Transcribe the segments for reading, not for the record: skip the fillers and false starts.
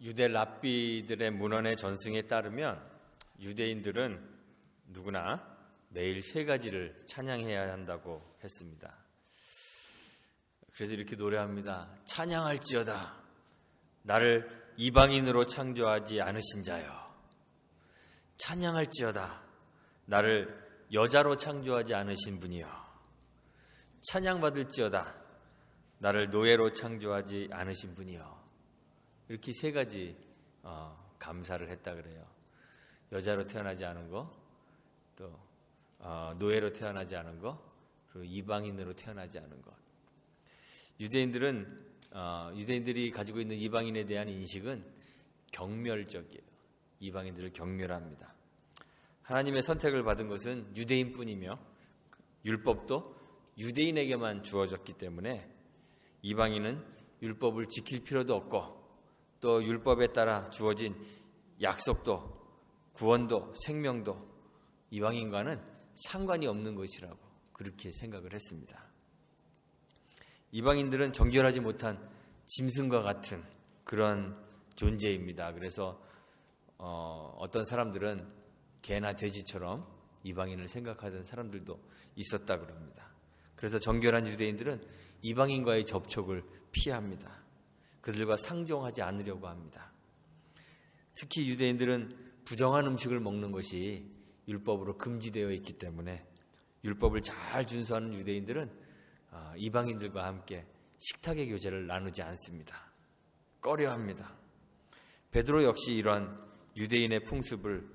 유대 랍비들의 문헌의 전승에 따르면 유대인들은 누구나 매일 세 가지를 찬양해야 한다고 했습니다. 그래서 이렇게 노래합니다. 찬양할지어다 나를 이방인으로 창조하지 않으신 자여, 찬양할지어다 나를 여자로 창조하지 않으신 분이여, 찬양받을지어다 나를 노예로 창조하지 않으신 분이여. 이렇게 세 가지 감사를 했다 그래요. 여자로 태어나지 않은 거, 또 노예로 태어나지 않은 거, 그리고 이방인으로 태어나지 않은 것. 유대인들이 가지고 있는 이방인에 대한 인식은 경멸적이에요. 이방인들을 경멸합니다. 하나님의 선택을 받은 것은 유대인뿐이며 율법도 유대인에게만 주어졌기 때문에 이방인은 율법을 지킬 필요도 없고, 또 율법에 따라 주어진 약속도 구원도 생명도 이방인과는 상관이 없는 것이라고 그렇게 생각을 했습니다. 이방인들은 정결하지 못한 짐승과 같은 그런 존재입니다. 그래서 어떤 사람들은 개나 돼지처럼 이방인을 생각하던 사람들도 있었다 그럽니다. 그래서 정결한 유대인들은 이방인과의 접촉을 피합니다. 그들과 상종하지 않으려고 합니다. 특히 유대인들은 부정한 음식을 먹는 것이 율법으로 금지되어 있기 때문에 율법을 잘 준수하는 유대인들은 이방인들과 함께 식탁의 교제를 나누지 않습니다. 꺼려합니다. 베드로 역시 이런 유대인의 풍습을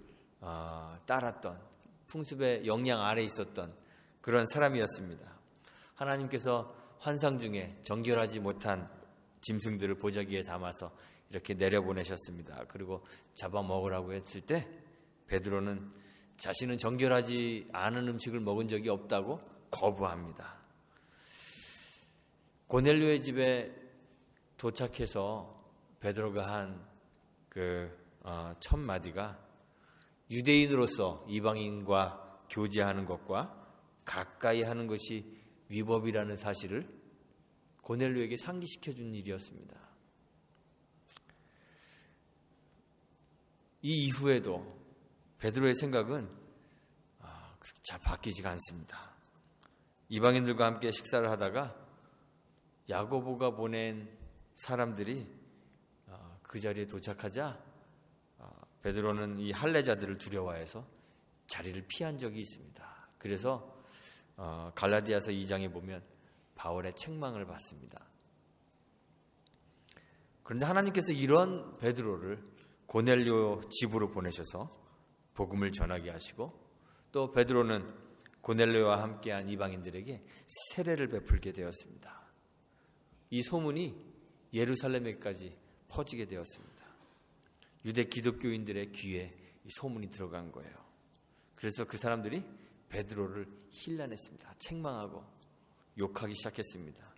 따랐던, 풍습의 영향 아래 있었던 그런 사람이었습니다. 하나님께서 환상 중에 정결하지 못한 짐승들을 보자기에 담아서 이렇게 내려보내셨습니다. 그리고 잡아먹으라고 했을 때 베드로는 자신은 정결하지 않은 음식을 먹은 적이 없다고 거부합니다. 고넬료의 집에 도착해서 베드로가 한 첫 마디가 유대인으로서 이방인과 교제하는 것과 가까이 하는 것이 위법이라는 사실을 고넬료에게 상기시켜 준 일이었습니다. 이 이후에도 베드로의 생각은 그렇게 잘 바뀌지가 않습니다. 이방인들과 함께 식사를 하다가 야고보가 보낸 사람들이 그 자리에 도착하자 베드로는 이 할례자들을 두려워해서 자리를 피한 적이 있습니다. 그래서 갈라디아서 2장에 보면 바울의 책망을 받습니다. 그런데 하나님께서 이런 베드로를 고넬료 집으로 보내셔서 복음을 전하게 하시고, 또 베드로는 고넬료와 함께한 이방인들에게 세례를 베풀게 되었습니다. 이 소문이 예루살렘에까지 퍼지게 되었습니다. 유대 기독교인들의 귀에 이 소문이 들어간 거예요. 그래서 그 사람들이 베드로를 힐난했습니다. 책망하고 욕하기 시작했습니다.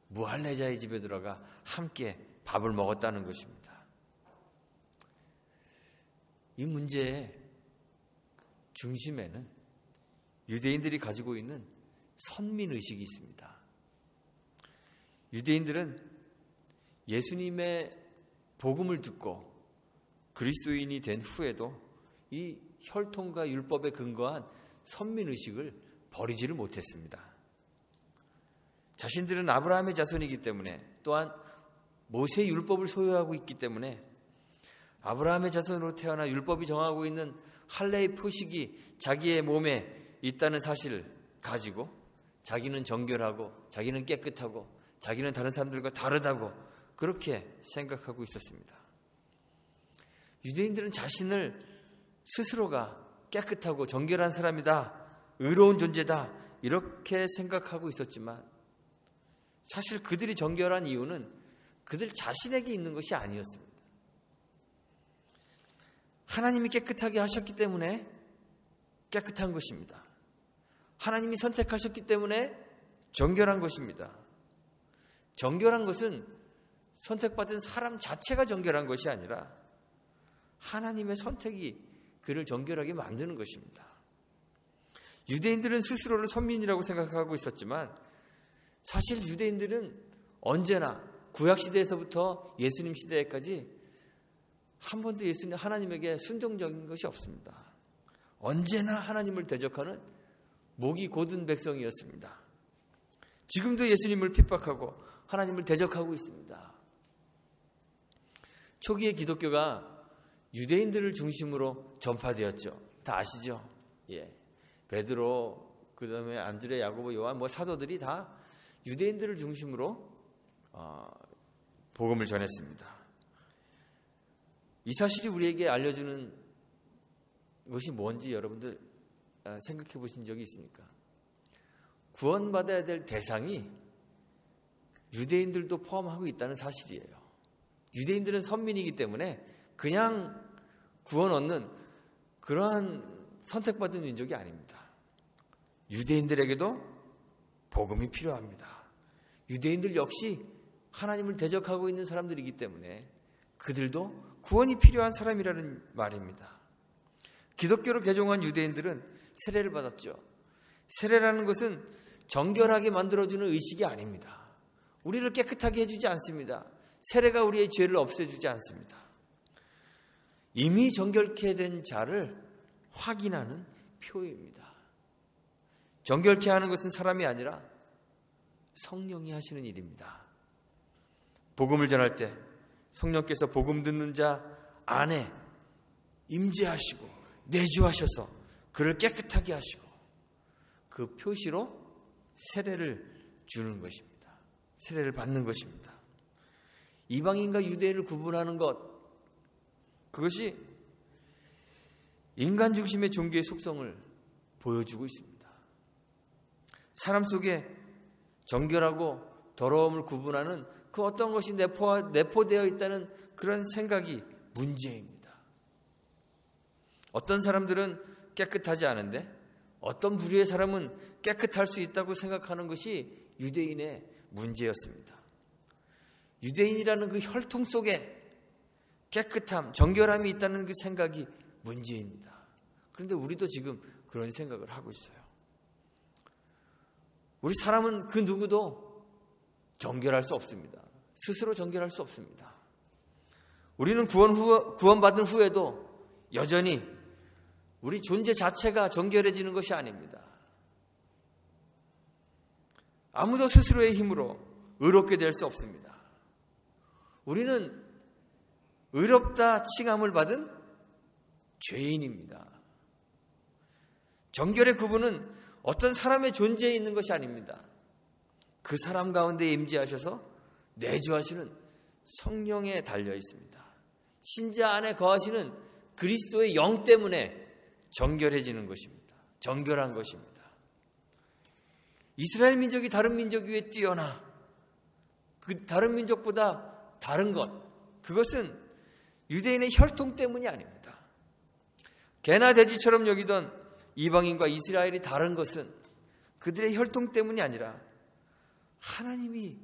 무할례자의 집에 들어가 함께 밥을 먹었다는 것입니다. 이 문제의 중심에는 유대인들이 가지고 있는 선민의식이 있습니다. 유대인들은 예수님의 복음을 듣고 그리스도인이 된 후에도 이 혈통과 율법에 근거한 선민의식을 버리지를 못했습니다. 자신들은 아브라함의 자손이기 때문에, 또한 모세의 율법을 소유하고 있기 때문에 아브라함의 자손으로 태어나 율법이 정하고 있는 할례의 표식이 자기의 몸에 있다는 사실을 가지고 자기는 정결하고 자기는 깨끗하고 자기는 다른 사람들과 다르다고 그렇게 생각하고 있었습니다. 유대인들은 자신을 스스로가 깨끗하고 정결한 사람이다, 의로운 존재다, 이렇게 생각하고 있었지만 사실 그들이 정결한 이유는 그들 자신에게 있는 것이 아니었습니다. 하나님이 깨끗하게 하셨기 때문에 깨끗한 것입니다. 하나님이 선택하셨기 때문에 정결한 것입니다. 정결한 것은 선택받은 사람 자체가 정결한 것이 아니라 하나님의 선택이 그를 정결하게 만드는 것입니다. 유대인들은 스스로를 선민이라고 생각하고 있었지만 사실 유대인들은 언제나 구약시대에서부터 예수님 시대까지 한 번도 예수님 하나님에게 순종적인 것이 없습니다. 언제나 하나님을 대적하는 목이 곧은 백성이었습니다. 지금도 예수님을 핍박하고 하나님을 대적하고 있습니다. 초기에 기독교가 유대인들을 중심으로 전파되었죠. 다 아시죠? 예. 베드로, 그 다음에 안드레, 야고보, 요한, 사도들이 다 유대인들을 중심으로 복음을 전했습니다. 이 사실이 우리에게 알려주는 것이 뭔지 여러분들 생각해 보신 적이 있습니까? 구원받아야 될 대상이 유대인들도 포함하고 있다는 사실이에요. 유대인들은 선민이기 때문에 그냥 구원 얻는 그러한 선택받은 민족이 아닙니다. 유대인들에게도 복음이 필요합니다. 유대인들 역시 하나님을 대적하고 있는 사람들이기 때문에 그들도 구원이 필요한 사람이라는 말입니다. 기독교로 개종한 유대인들은 세례를 받았죠. 세례라는 것은 정결하게 만들어주는 의식이 아닙니다. 우리를 깨끗하게 해주지 않습니다. 세례가 우리의 죄를 없애주지 않습니다. 이미 정결케 된 자를 확인하는 표입니다. 정결케 하는 것은 사람이 아니라 성령이 하시는 일입니다. 복음을 전할 때 성령께서 복음 듣는 자 안에 임재하시고 내주하셔서 그를 깨끗하게 하시고 그 표시로 세례를 주는 것입니다. 세례를 받는 것입니다. 이방인과 유대인을 구분하는 것, 그것이 인간 중심의 종교의 속성을 보여주고 있습니다. 사람 속에 정결하고 더러움을 구분하는 그 어떤 것이 내포되어 있다는 그런 생각이 문제입니다. 어떤 사람들은 깨끗하지 않은데 어떤 부류의 사람은 깨끗할 수 있다고 생각하는 것이 유대인의 문제였습니다. 유대인이라는 그 혈통 속에 깨끗함, 정결함이 있다는 그 생각이 문제입니다. 그런데 우리도 지금 그런 생각을 하고 있어요. 우리 사람은 그 누구도 정결할 수 없습니다. 스스로 정결할 수 없습니다. 우리는 구원받은 후에도 여전히 우리 존재 자체가 정결해지는 것이 아닙니다. 아무도 스스로의 힘으로 의롭게 될 수 없습니다. 우리는 의롭다 칭함을 받은 죄인입니다. 정결의 구분은 어떤 사람의 존재에 있는 것이 아닙니다. 그 사람 가운데 임재하셔서 내주하시는 성령에 달려 있습니다. 신자 안에 거하시는 그리스도의 영 때문에 정결해지는 것입니다. 정결한 것입니다. 이스라엘 민족이 다른 민족 위에 뛰어나 그 다른 민족보다 다른 것, 그것은 유대인의 혈통 때문이 아닙니다. 개나 돼지처럼 여기던 이방인과 이스라엘이 다른 것은 그들의 혈통 때문이 아니라 하나님이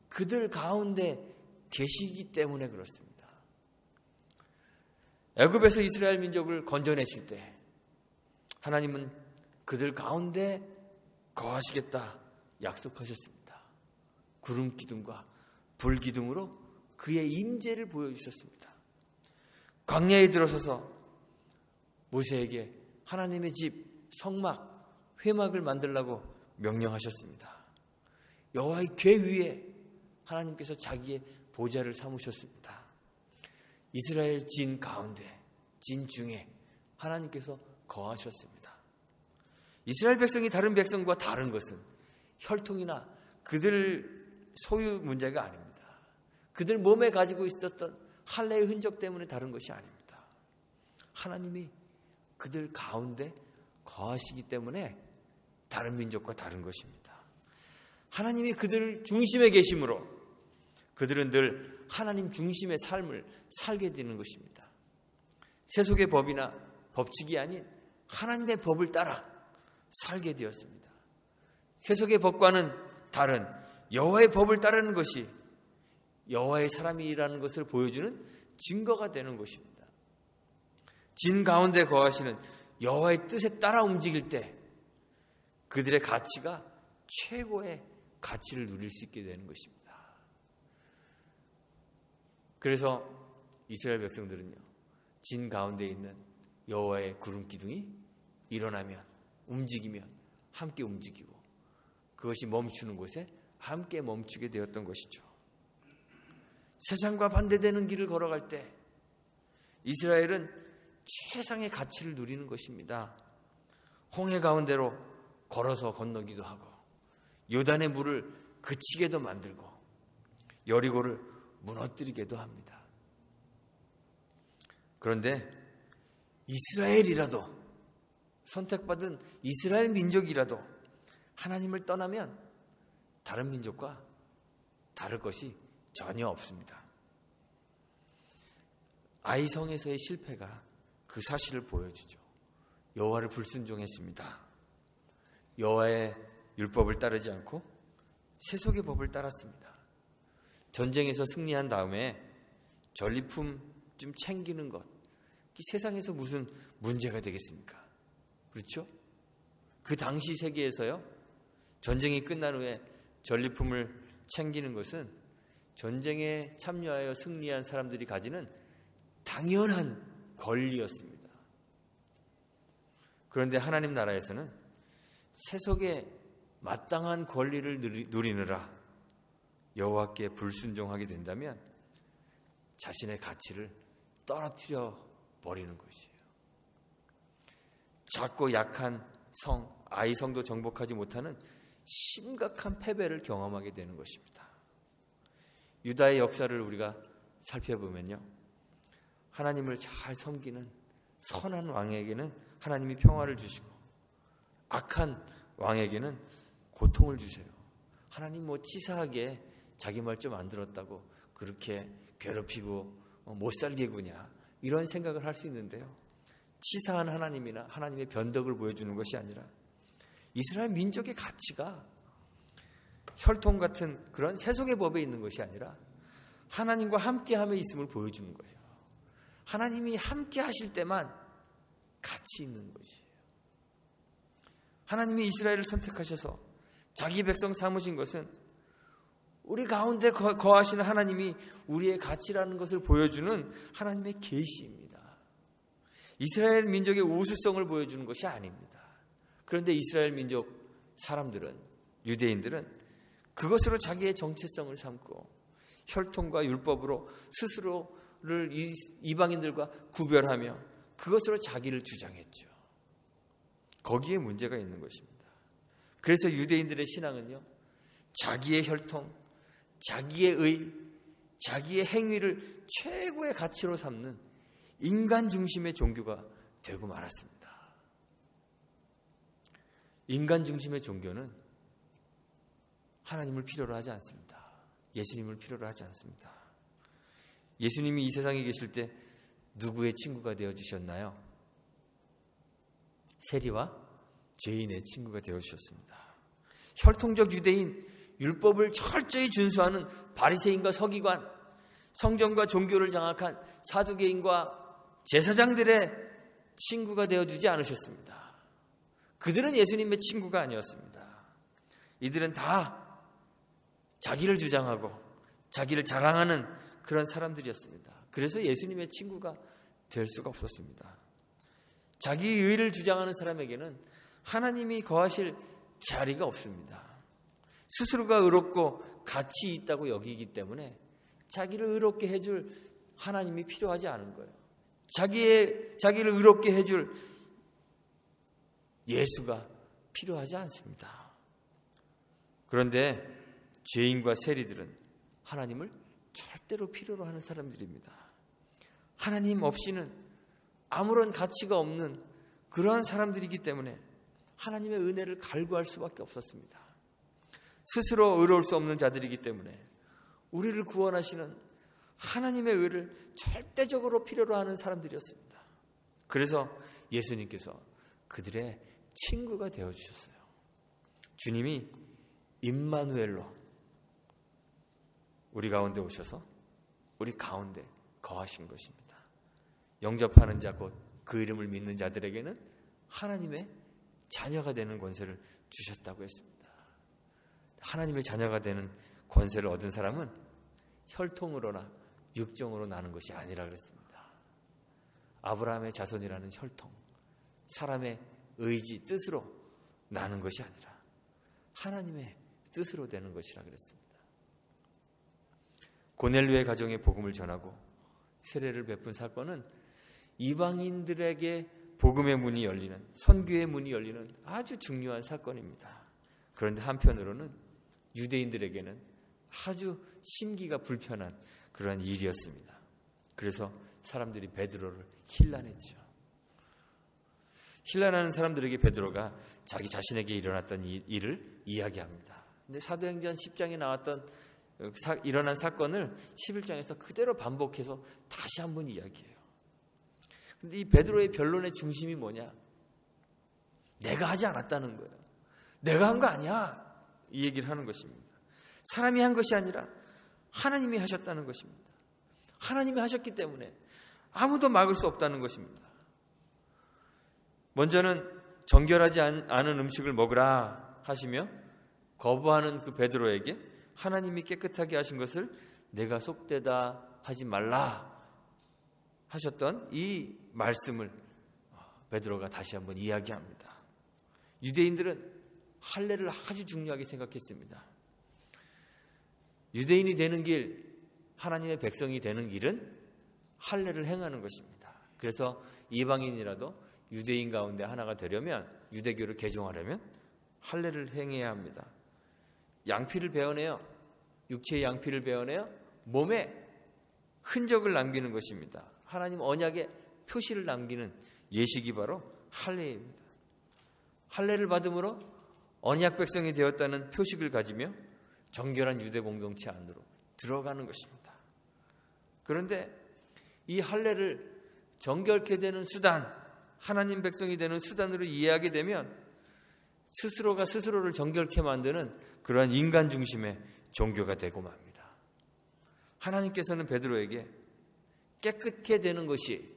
그들 가운데 계시기 때문에 그렇습니다. 애굽에서 이스라엘 민족을 건져내실 때 하나님은 그들 가운데 거하시겠다 약속하셨습니다. 구름 기둥과 불 기둥으로 그의 임재를 보여주셨습니다. 광야에 들어서서 모세에게 하나님의 집 성막, 회막을 만들라고 명령하셨습니다. 여호와의 궤 위에 하나님께서 자기의 보좌를 삼으셨습니다. 이스라엘 진 가운데, 진 중에 하나님께서 거하셨습니다. 이스라엘 백성이 다른 백성과 다른 것은 혈통이나 그들 소유 문제가 아닙니다. 그들 몸에 가지고 있었던 할례의 흔적 때문에 다른 것이 아닙니다. 하나님이 그들 가운데 거하시기 때문에 다른 민족과 다른 것입니다. 하나님이 그들 중심에 계심으로 그들은 늘 하나님 중심의 삶을 살게 되는 것입니다. 세속의 법이나 법칙이 아닌 하나님의 법을 따라 살게 되었습니다. 세속의 법과는 다른 여호와의 법을 따르는 것이 여호와의 사람이라는 것을 보여주는 증거가 되는 것입니다. 진 가운데 거하시는 여호와의 뜻에 따라 움직일 때 그들의 가치가 최고의 가치를 누릴 수 있게 되는 것입니다. 그래서 이스라엘 백성들은요, 진 가운데 있는 여호와의 구름 기둥이 일어나면, 움직이면 함께 움직이고, 그것이 멈추는 곳에 함께 멈추게 되었던 것이죠. 세상과 반대되는 길을 걸어갈 때 이스라엘은 최상의 가치를 누리는 것입니다. 홍해 가운데로 걸어서 건너기도 하고, 요단의 물을 그치게도 만들고, 여리고를 무너뜨리게도 합니다. 그런데 이스라엘이라도, 선택받은 이스라엘 민족이라도 하나님을 떠나면 다른 민족과 다를 것이 전혀 없습니다. 아이성에서의 실패가 그 사실을 보여주죠. 여호와를 불순종했습니다. 여호와의 율법을 따르지 않고 세속의 법을 따랐습니다. 전쟁에서 승리한 다음에 전리품 좀 챙기는 것, 세상에서 무슨 문제가 되겠습니까? 그렇죠? 그 당시 세계에서요, 전쟁이 끝난 후에 전리품을 챙기는 것은 전쟁에 참여하여 승리한 사람들이 가지는 당연한 권리였습니다. 그런데 하나님 나라에서는 세속의 마땅한 권리를 누리느라 여호와께 불순종하게 된다면 자신의 가치를 떨어뜨려 버리는 것이에요. 작고 약한 성, 아이성도 정복하지 못하는 심각한 패배를 경험하게 되는 것입니다. 유다의 역사를 우리가 살펴보면요, 하나님을 잘 섬기는 선한 왕에게는 하나님이 평화를 주시고, 악한 왕에게는 고통을 주세요. 하나님 치사하게 자기 말 좀 안 들었다고 그렇게 괴롭히고 못 살게 구냐, 이런 생각을 할 수 있는데요, 치사한 하나님이나 하나님의 변덕을 보여주는 것이 아니라 이스라엘 민족의 가치가 혈통 같은 그런 세속의 법에 있는 것이 아니라 하나님과 함께함에 있음을 보여주는 거예요. 하나님이 함께 하실 때만 가치 있는 것이에요. 하나님이 이스라엘을 선택하셔서 자기 백성 삼으신 것은 우리 가운데 거하시는 하나님이 우리의 가치라는 것을 보여주는 하나님의 계시입니다. 이스라엘 민족의 우수성을 보여주는 것이 아닙니다. 그런데 이스라엘 민족 사람들은, 유대인들은 그것으로 자기의 정체성을 삼고 혈통과 율법으로 스스로를 이방인들과 구별하며 그것으로 자기를 주장했죠. 거기에 문제가 있는 것입니다. 그래서 유대인들의 신앙은요, 자기의 혈통, 자기의 의, 자기의 행위를 최고의 가치로 삼는 인간 중심의 종교가 되고 말았습니다. 인간 중심의 종교는 하나님을 필요로 하지 않습니다. 예수님을 필요로 하지 않습니다. 예수님이 이 세상에 계실 때 누구의 친구가 되어주셨나요? 세리와 죄인의 친구가 되어주셨습니다. 혈통적 유대인, 율법을 철저히 준수하는 바리새인과 서기관, 성경과 종교를 장악한 사두개인과 제사장들의 친구가 되어주지 않으셨습니다. 그들은 예수님의 친구가 아니었습니다. 이들은 다 자기를 주장하고 자기를 자랑하는 그런 사람들이었습니다. 그래서 예수님의 친구가 될 수가 없었습니다. 자기의 의를 주장하는 사람에게는 하나님이 거하실 자리가 없습니다. 스스로가 의롭고 가치 있다고 여기기 때문에 자기를 의롭게 해줄 하나님이 필요하지 않은 거예요. 자기를 의롭게 해줄 예수가 필요하지 않습니다. 그런데 죄인과 세리들은 하나님을 절대로 필요로 하는 사람들입니다. 하나님 없이는 아무런 가치가 없는 그러한 사람들이기 때문에 하나님의 은혜를 갈구할 수밖에 없었습니다. 스스로 의로울 수 없는 자들이기 때문에 우리를 구원하시는 하나님의 의를 절대적으로 필요로 하는 사람들이었습니다. 그래서 예수님께서 그들의 친구가 되어주셨어요. 주님이 임마누엘로 우리 가운데 오셔서 우리 가운데 거하신 것입니다. 영접하는 자 곧 그 이름을 믿는 자들에게는 하나님의 자녀가 되는 권세를 주셨다고 했습니다. 하나님의 자녀가 되는 권세를 얻은 사람은 혈통으로나 육정으로 나는 것이 아니라 그랬습니다. 아브라함의 자손이라는 혈통, 사람의 의지, 뜻으로 나는 것이 아니라 하나님의 뜻으로 되는 것이라 그랬습니다. 고넬료의 가정에 복음을 전하고 세례를 베푼 사건은 이방인들에게 복음의 문이 열리는, 선교의 문이 열리는 아주 중요한 사건입니다. 그런데 한편으로는 유대인들에게는 아주 심기가 불편한 그런 일이었습니다. 그래서 사람들이 베드로를 힐난했죠. 힐난하는 사람들에게 베드로가 자기 자신에게 일어났던 일을 이야기합니다. 근데 사도행전 10장에 나왔던 일어난 사건을 11장에서 그대로 반복해서 다시 한번 이야기해요. 근데 이 베드로의 변론의 중심이 뭐냐? 내가 하지 않았다는 거예요. 내가 한 거 아니야. 이 얘기를 하는 것입니다. 사람이 한 것이 아니라 하나님이 하셨다는 것입니다. 하나님이 하셨기 때문에 아무도 막을 수 없다는 것입니다. 먼저는 정결하지 않은 음식을 먹으라 하시며 거부하는 그 베드로에게 하나님이 깨끗하게 하신 것을 내가 속되다 하지 말라 하셨던 이 말씀을 베드로가 다시 한번 이야기합니다. 유대인들은 할례를 아주 중요하게 생각했습니다. 유대인이 되는 길, 하나님의 백성이 되는 길은 할례를 행하는 것입니다. 그래서 이방인이라도 유대인 가운데 하나가 되려면, 유대교를 개종하려면 할례를 행해야 합니다. 양피를 베어내어, 육체의 양피를 베어내어 몸에 흔적을 남기는 것입니다. 하나님 언약의 표시를 남기는 예식이 바로 할례입니다. 할례를 받음으로 언약 백성이 되었다는 표식을 가지며 정결한 유대 공동체 안으로 들어가는 것입니다. 그런데 이 할례를 정결케 되는 수단, 하나님 백성이 되는 수단으로 이해하게 되면 스스로가 스스로를 정결케 만드는 그러한 인간 중심의 종교가 되고 맙니다. 하나님께서는 베드로에게 깨끗게 되는 것이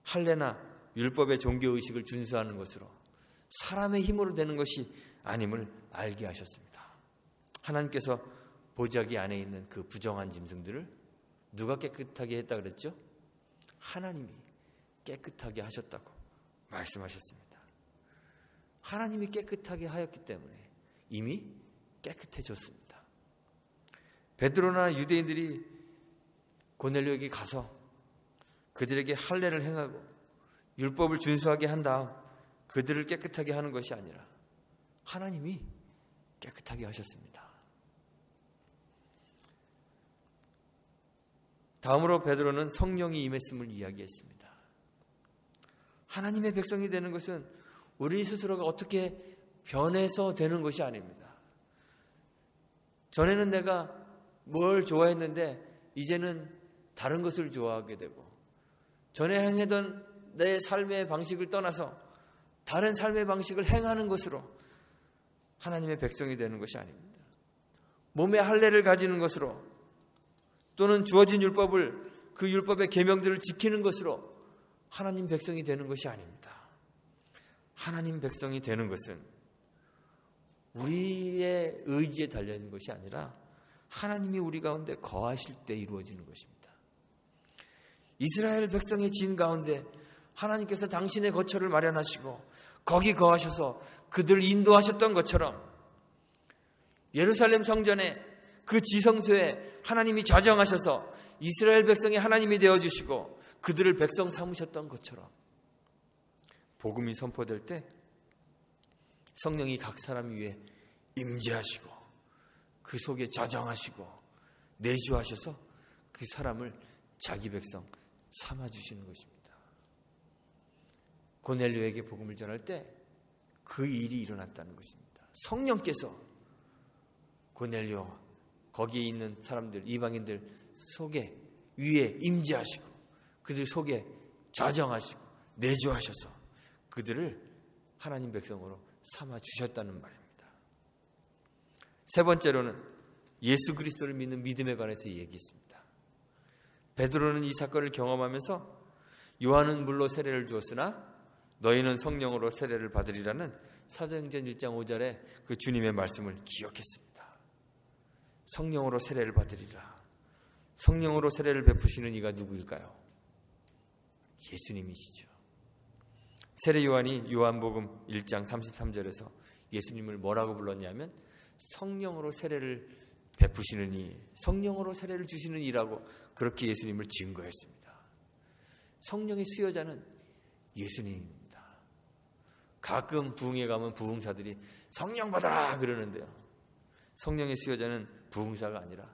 할례나 율법의 종교의식을 준수하는 것으로 사람의 힘으로 되는 것이 아님을 알게 하셨습니다. 하나님께서 보자기 안에 있는 그 부정한 짐승들을 누가 깨끗하게 했다 그랬죠? 하나님이 깨끗하게 하셨다고 말씀하셨습니다. 하나님이 깨끗하게 하였기 때문에 이미 깨끗해졌습니다. 베드로나 유대인들이 고넬료에게 가서 그들에게 할례를 행하고 율법을 준수하게 한 다음 그들을 깨끗하게 하는 것이 아니라 하나님이 깨끗하게 하셨습니다. 다음으로 베드로는 성령이 임했음을 이야기했습니다. 하나님의 백성이 되는 것은 우리 스스로가 어떻게 변해서 되는 것이 아닙니다. 전에는 내가 뭘 좋아했는데 이제는 다른 것을 좋아하게 되고, 전에 행하던 내 삶의 방식을 떠나서 다른 삶의 방식을 행하는 것으로 하나님의 백성이 되는 것이 아닙니다. 몸의 할례를 가지는 것으로 또는 주어진 율법을, 그 율법의 계명들을 지키는 것으로 하나님 백성이 되는 것이 아닙니다. 하나님 백성이 되는 것은 우리의 의지에 달려있는 것이 아니라 하나님이 우리 가운데 거하실 때 이루어지는 것입니다. 이스라엘 백성의 진 가운데 하나님께서 당신의 거처를 마련하시고 거기 거하셔서 그들을 인도하셨던 것처럼 예루살렘 성전에 그 지성소에 하나님이 좌정하셔서 이스라엘 백성이 하나님이 되어주시고 그들을 백성 삼으셨던 것처럼 복음이 선포될 때 성령이 각 사람 위에 임재하시고 그 속에 좌정하시고 내주하셔서 그 사람을 자기 백성 삼아주시는 것입니다. 고넬료에게 복음을 전할 때 그 일이 일어났다는 것입니다. 성령께서 고넬료 거기에 있는 사람들, 이방인들 속에 위에 임재하시고 그들 속에 좌정하시고 내주하셔서 그들을 하나님 백성으로 삼아주셨다는 말입니다. 세 번째로는 예수 그리스도를 믿는 믿음에 관해서 얘기했습니다. 베드로는 이 사건을 경험하면서 요한은 물로 세례를 주었으나 너희는 성령으로 세례를 받으리라는 사도행전 1장 5절에 그 주님의 말씀을 기억했습니다. 성령으로 세례를 받으리라. 성령으로 세례를 베푸시는 이가 누구일까요? 예수님이시죠. 세례 요한이 요한복음 1장 33절에서 예수님을 뭐라고 불렀냐면 성령으로 세례를 베푸시는 이, 성령으로 세례를 주시는 이라고 그렇게 예수님을 증거했습니다. 성령의 수여자는 예수님입니다. 가끔 부흥회 가면 부흥사들이 성령 받아라 그러는데요, 성령의 수여자는 부흥사가 아니라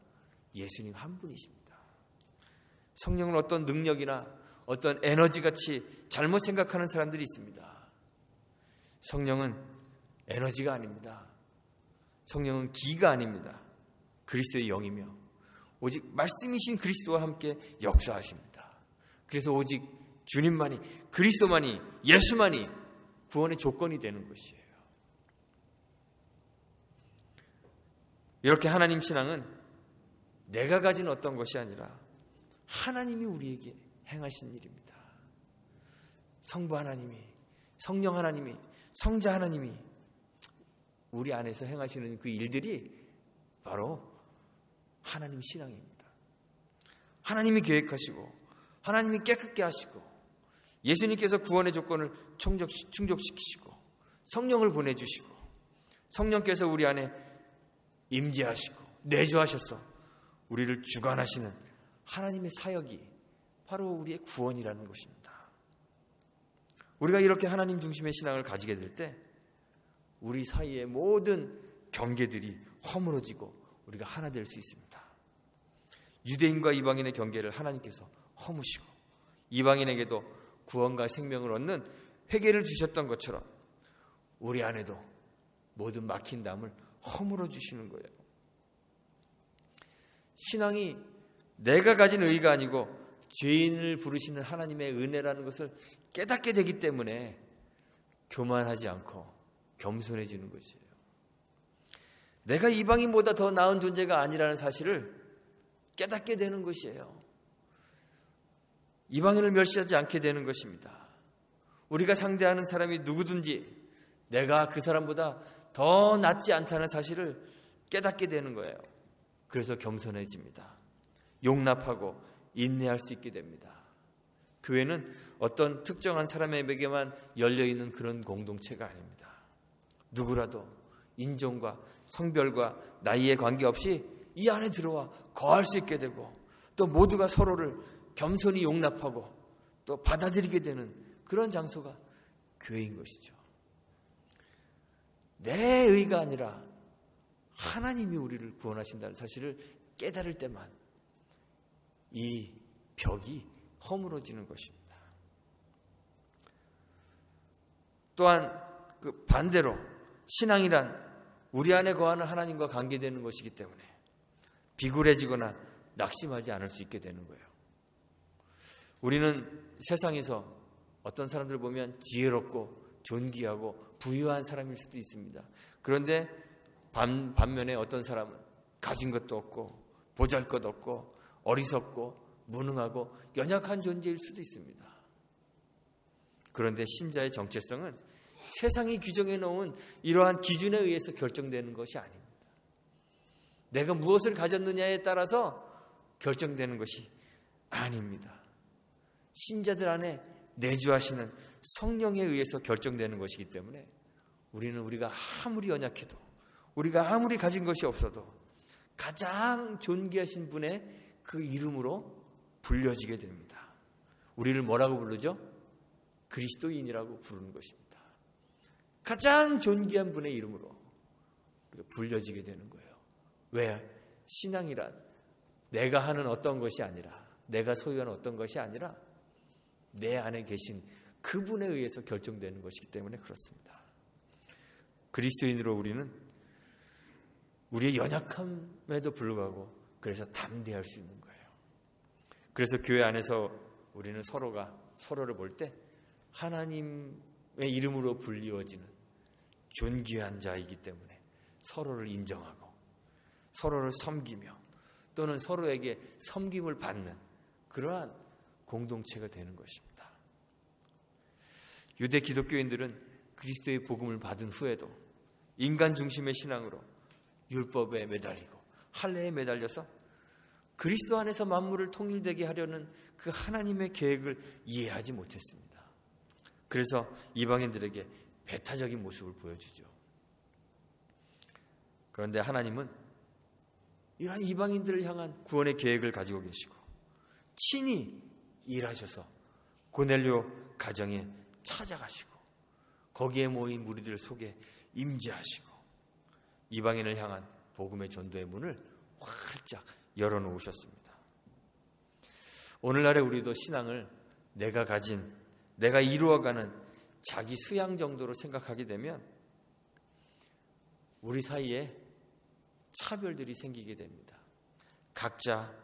예수님 한 분이십니다. 성령은 어떤 능력이나 어떤 에너지같이 잘못 생각하는 사람들이 있습니다. 성령은 에너지가 아닙니다. 성령은 기가 아닙니다. 그리스도의 영이며 오직 말씀이신 그리스도와 함께 역사하십니다. 그래서 오직 주님만이, 그리스도만이, 예수만이 구원의 조건이 되는 것이에요. 이렇게 하나님 신앙은 내가 가진 어떤 것이 아니라 하나님이 우리에게 행하신 일입니다. 성부 하나님이, 성령 하나님이, 성자 하나님이 우리 안에서 행하시는 그 일들이 바로 하나님 신앙입니다. 하나님이 계획하시고 하나님이 깨끗게 하시고 예수님께서 구원의 조건을 충족시키시고 성령을 보내주시고 성령께서 우리 안에 임재하시고 내주하셔서 우리를 주관하시는 하나님의 사역이 바로 우리의 구원이라는 것입니다. 우리가 이렇게 하나님 중심의 신앙을 가지게 될 때 우리 사이의 모든 경계들이 허물어지고 우리가 하나 될 수 있습니다. 유대인과 이방인의 경계를 하나님께서 허무시고 이방인에게도 구원과 생명을 얻는 회개를 주셨던 것처럼 우리 안에도 모든 막힌 담을 허물어 주시는 거예요. 신앙이 내가 가진 의가 아니고 죄인을 부르시는 하나님의 은혜라는 것을 깨닫게 되기 때문에 교만하지 않고 겸손해지는 것이에요. 내가 이방인보다 더 나은 존재가 아니라는 사실을 깨닫게 되는 것이에요. 이방인을 멸시하지 않게 되는 것입니다. 우리가 상대하는 사람이 누구든지 내가 그 사람보다 더 낫지 않다는 사실을 깨닫게 되는 거예요. 그래서 겸손해집니다. 용납하고 인내할 수 있게 됩니다. 교회는 어떤 특정한 사람에게만 열려있는 그런 공동체가 아닙니다. 누구라도 인종과 성별과 나이에 관계없이 이 안에 들어와 거할 수 있게 되고 또 모두가 서로를 겸손히 용납하고 또 받아들이게 되는 그런 장소가 교회인 것이죠. 내 의가 아니라 하나님이 우리를 구원하신다는 사실을 깨달을 때만 이 벽이 허물어지는 것입니다. 또한 그 반대로 신앙이란 우리 안에 거하는 하나님과 관계되는 것이기 때문에 비굴해지거나 낙심하지 않을 수 있게 되는 거예요. 우리는 세상에서 어떤 사람들 보면 지혜롭고 존귀하고 부유한 사람일 수도 있습니다. 그런데 반면에 어떤 사람은 가진 것도 없고 보잘것 없고 어리석고 무능하고 연약한 존재일 수도 있습니다. 그런데 신자의 정체성은 세상이 규정해 놓은 이러한 기준에 의해서 결정되는 것이 아닙니다. 내가 무엇을 가졌느냐에 따라서 결정되는 것이 아닙니다. 신자들 안에 내주하시는 성령에 의해서 결정되는 것이기 때문에 우리는 우리가 아무리 연약해도 우리가 아무리 가진 것이 없어도 가장 존귀하신 분의 그 이름으로 불려지게 됩니다. 우리를 뭐라고 부르죠? 그리스도인이라고 부르는 것입니다. 가장 존귀한 분의 이름으로 불려지게 되는 거예요. 왜? 신앙이란 내가 하는 어떤 것이 아니라 내가 소유하는 어떤 것이 아니라 내 안에 계신 그분에 의해서 결정되는 것이기 때문에 그렇습니다. 그리스도인으로 우리는 우리의 연약함에도 불구하고 그래서 담대할 수 있는 거예요. 그래서 교회 안에서 우리는 서로가 서로를 볼 때 하나님의 이름으로 불리워지는 존귀한 자이기 때문에 서로를 인정하고 서로를 섬기며 또는 서로에게 섬김을 받는 그러한 공동체가 되는 것입니다. 유대 기독교인들은 그리스도의 복음을 받은 후에도 인간 중심의 신앙으로 율법에 매달리고 할례에 매달려서 그리스도 안에서 만물을 통일되게 하려는 그 하나님의 계획을 이해하지 못했습니다. 그래서 이방인들에게 배타적인 모습을 보여주죠. 그런데 하나님은 이러한 이방인들을 향한 구원의 계획을 가지고 계시고 친히 일하셔서 고넬료 가정에 찾아가시고 거기에 모인 무리들 속에 임재하시고 이방인을 향한 복음의 전도의 문을 활짝 열어놓으셨습니다. 오늘날의 우리도 신앙을 내가 이루어가는 자기 수양 정도로 생각하게 되면 우리 사이에 차별들이 생기게 됩니다. 각자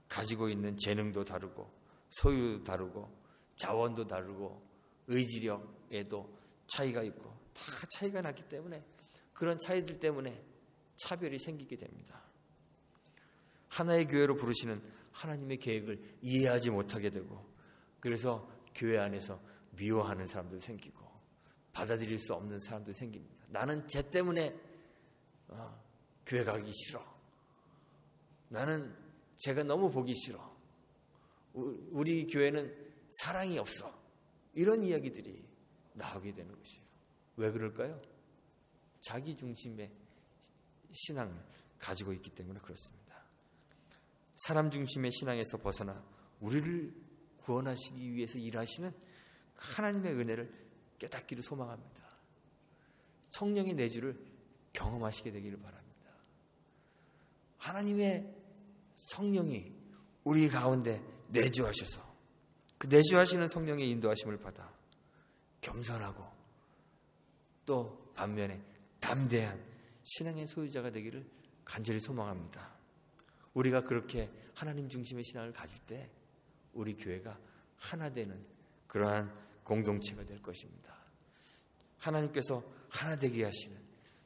가지고 있는 재능도 다르고 소유도 다르고 자원도 다르고 의지력에도 차이가 있고 다 차이가 나기 때문에 그런 차이들 때문에 차별이 생기게 됩니다. 하나의 교회로 부르시는 하나님의 계획을 이해하지 못하게 되고 그래서 교회 안에서 미워하는 사람도 생기고 받아들일 수 없는 사람도 생깁니다. 나는 쟤 때문에 교회 가기 싫어. 나는 쟤가 너무 보기 싫어. 우리 교회는 사랑이 없어. 이런 이야기들이 나오게 되는 것이에요. 왜 그럴까요? 자기 중심의 신앙을 가지고 있기 때문에 그렇습니다. 사람 중심의 신앙에서 벗어나 우리를 구원하시기 위해서 일하시는 하나님의 은혜를 깨닫기를 소망합니다. 성령의 내주를 경험하시게 되기를 바랍니다. 하나님의 성령이 우리 가운데 내주하셔서 그 내주하시는 성령의 인도하심을 받아 겸손하고 또 반면에 담대한 신앙의 소유자가 되기를 간절히 소망합니다. 우리가 그렇게 하나님 중심의 신앙을 가질 때 우리 교회가 하나 되는 그러한 공동체가 될 것입니다. 하나님께서 하나 되게 하시는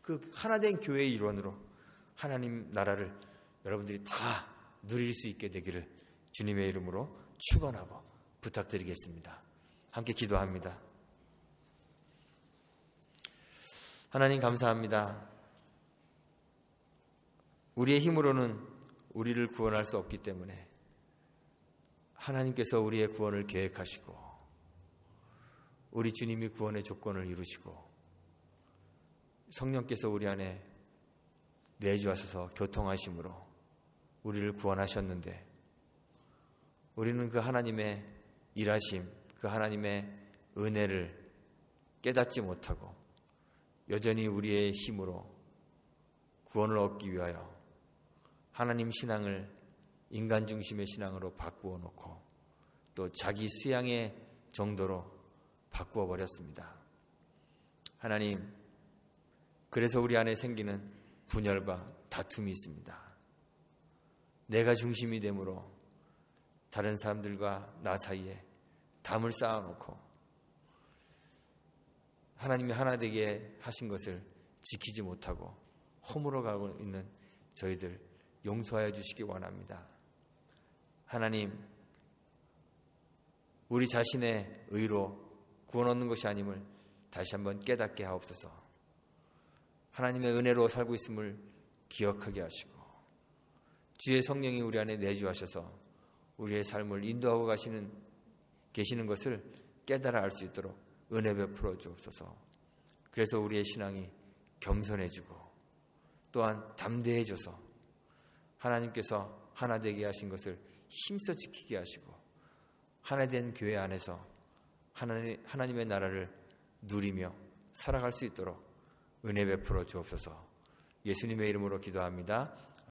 그 하나된 교회의 일원으로 하나님 나라를 여러분들이 다 누릴 수 있게 되기를 주님의 이름으로 축원하고 부탁드리겠습니다. 함께 기도합니다. 하나님 감사합니다. 우리의 힘으로는 우리를 구원할 수 없기 때문에 하나님께서 우리의 구원을 계획하시고 우리 주님이 구원의 조건을 이루시고 성령께서 우리 안에 내주하셔서 교통하심으로 우리를 구원하셨는데 우리는 그 하나님의 일하심, 그 하나님의 은혜를 깨닫지 못하고 여전히 우리의 힘으로 구원을 얻기 위하여 하나님 신앙을 인간 중심의 신앙으로 바꾸어 놓고 또 자기 수양의 정도로 바꾸어 버렸습니다. 하나님, 그래서 우리 안에 생기는 분열과 다툼이 있습니다. 내가 중심이 되므로 다른 사람들과 나 사이에 담을 쌓아놓고 하나님이 하나 되게 하신 것을 지키지 못하고 허물어 가고 있는 저희들 용서하여 주시기 원합니다. 하나님, 우리 자신의 의로 구원 얻는 것이 아님을 다시 한번 깨닫게 하옵소서. 하나님의 은혜로 살고 있음을 기억하게 하시고 주의 성령이 우리 안에 내주하셔서 우리의 삶을 인도하고 계시는 것을 깨달아 알 수 있도록 은혜 베풀어 주옵소서. 그래서 우리의 신앙이 겸손해지고 또한 담대해져서 하나님께서 하나 되게 하신 것을 힘써 지키게 하시고 하나된 교회 안에서 하나님의 나라를 누리며 살아갈 수 있도록 은혜 베풀어 주옵소서. 예수님의 이름으로 기도합니다.